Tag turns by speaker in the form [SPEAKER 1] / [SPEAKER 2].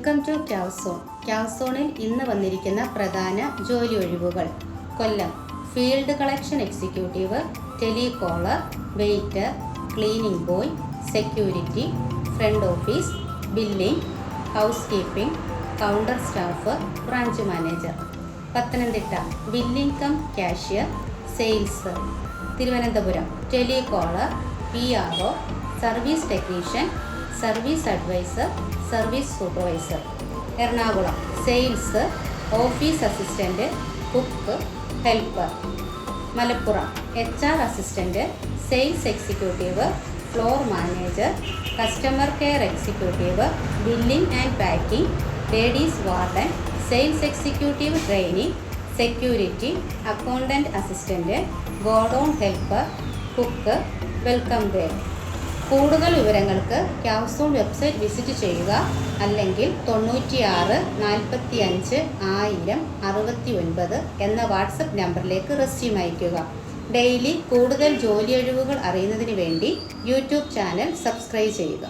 [SPEAKER 1] Welcome to ക്യാവ്സോൺ. ക്യാവ്സോണിൽ ഇന്ന് വന്നിരിക്കുന്ന പ്രധാന ജോലി ഒഴിവുകൾ: Kollam field collection executive, telecaller, waiter, cleaning boy, security, front office, billing, house keeping, counter staff, branch manager. Pathanamthitta billing cum cashier, sales. Thiruvananthapuram telecaller, PRO, service technician, service advisor, service supervisor. Ernakulam sales, office assistant, cook, helper. Malappuram HR assistant, sales executive, floor manager, customer care executive, billing and packing, ladies warden, sales executive training, security, accountant assistant, godown helper, cook, welcome girl. കൂടുതൽ വിവരങ്ങൾക്ക് ക്യാവ്സോൺ website visit ചെയ്യുക, അല്ലെങ്കിൽ 96 45 1000 69 എന്ന WhatsApp നമ്പറിലേക്ക് resume അയയ്ക്കുക. Daily കൂടുതൽ ജോലി ഒഴിവുകൾ അറിയുന്നതിന് വേണ്ടി യൂട്യൂബ് ചാനൽ സബ്സ്ക്രൈബ് ചെയ്യുക.